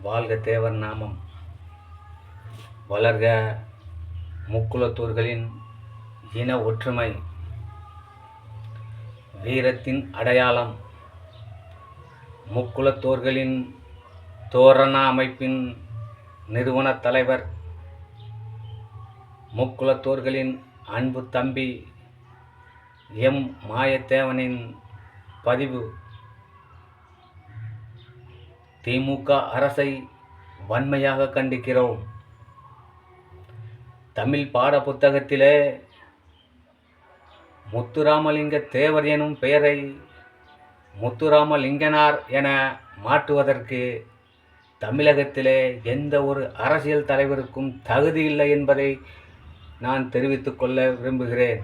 வாழ்க தேவர் நாமம். வளர்க முக்குலத்தூர்களின் இன ஒற்றுமை. வீரத்தின் அடையாளம். முக்குலத்தோர்களின் தோரண அமைப்பின் நிறுவனத் தலைவர், முக்குலத்தோர்களின் அன்பு தம்பி எம் மாயத்தேவனின் பதிவு. திமுக அரசை வன்மையாக கண்டிக்கிறோம். தமிழ் பாட புத்தகத்திலே முத்துராமலிங்க தேவர் எனும் பெயரை முத்துராமலிங்கனார் என மாற்றுவதற்கு தமிழகத்திலே எந்த ஒரு அரசியல் தலைவருக்கும் தகுதி இல்லை என்பதை நான் தெரிவித்துக் கொள்ள விரும்புகிறேன்.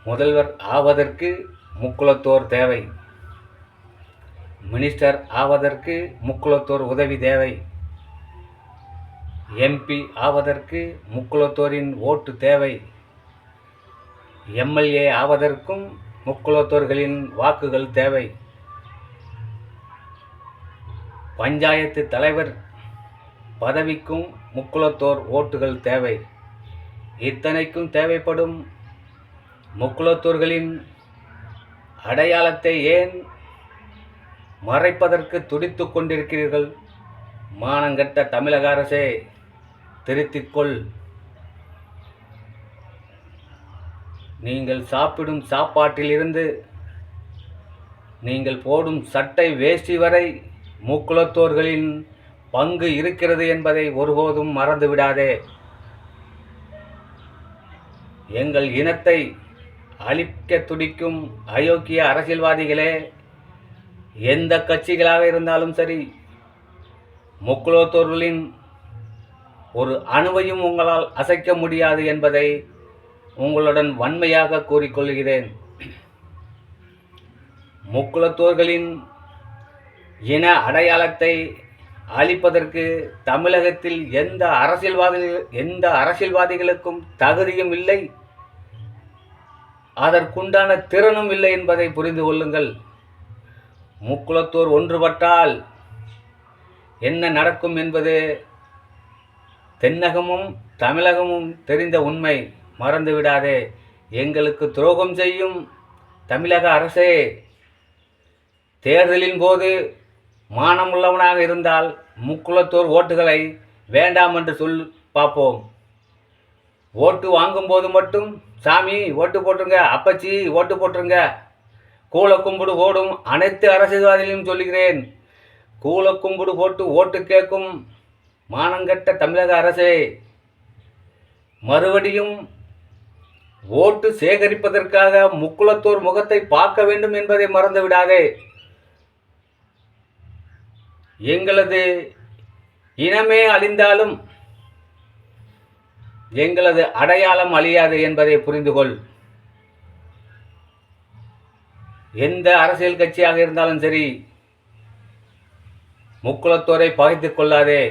முதல்வர் ஆவதற்கு முக்குலத்தோர் தேவை. மினிஸ்டர் ஆவதற்கு முக்குலத்தோர் உதவி தேவை. எம்பி ஆவதற்கு முக்குலத்தோரின் ஓட்டு தேவை. எம்எல்ஏ ஆவதற்கும் முக்குலத்தோர்களின் வாக்குகள் தேவை. பஞ்சாயத்து தலைவர் பதவிக்கும் முக்குலத்தோர் ஓட்டுகள் தேவை. இத்தனைக்கும் தேவைப்படும் முக்குலத்தோர்களின் அடையாளத்தை ஏன் மறைப்பதற்கு துடித்து கொண்டிருக்கிறீர்கள்? மானங்கெட்ட தமிழக அரசே, திருத்திக்கொள். நீங்கள் சாப்பிடும் சாப்பாட்டிலிருந்து நீங்கள் போடும் சட்டை வேஷ்டி வரை முக்குலத்தோர்களின் பங்கு இருக்கிறது என்பதை ஒருபோதும் மறந்துவிடாதே. எங்கள் இனத்தை அழிக்க துடிக்கும் அயோக்கிய அரசியல்வாதிகளே, எந்த கட்சிகளாக இருந்தாலும் சரி, முக்குலத்தோர்களின் ஒரு அணுவையும் உங்களால் அசைக்க முடியாது என்பதை உங்களுடன் வன்மையாக கூறிக்கொள்கிறேன். முக்குலத்தோர்களின் இன அடையாளத்தை அழிப்பதற்கு தமிழகத்தில் எந்த அரசியல்வாதிகளுக்கும் தகுதியும் இல்லை, அதற்குண்டான திறனும் இல்லை என்பதை புரிந்து கொள்ளுங்கள். முக்குலத்தோர் ஒன்றுபட்டால் என்ன நடக்கும் என்பது தென்னகமும் தமிழகமும் தெரிந்த உண்மை. மறந்துவிடாதே. எங்களுக்கு துரோகம் செய்யும் தமிழக அரசே, தேர்தலின் போது மானமுள்ளவனாக இருந்தால் முக்குலத்தோர் ஓட்டுகளை வேண்டாம் என்று பார்ப்போம். ஓட்டு வாங்கும்போது மட்டும் சாமி ஓட்டு போட்டுருங்க, அப்பச்சி ஓட்டு போட்டுருங்க, கூல கும்பிடு ஓடும் அனைத்து அரசியல்வாதிகளையும் சொல்லுகிறேன். கூல கும்பிடு போட்டு ஓட்டு கேட்கும் மானங்கட்ட தமிழக அரசே, மறுபடியும் ஓட்டு சேகரிப்பதற்காக முக்குலத்தோர் முகத்தை பார்க்க வேண்டும் என்பதை மறந்துவிடாதே. எங்களது இனமே அழிந்தாலும் எங்களது அடையாளம் அழியாது என்பதை புரிந்து கொள். எந்த அரசியல் கட்சியாக இருந்தாலும் சரி, முக்குலத்தோரை பகைத்துக் கொள்ளாதே.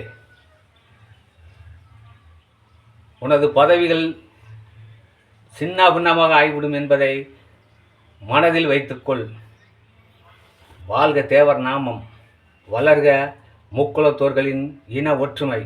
உனது பதவிகள் சின்ன பின்னமாக ஆகிவிடும் என்பதை மனதில் வைத்துக்கொள். வாழ்க தேவர் நாமம். வளர்க முக்குலத்தோர்களின் இன ஒற்றுமை.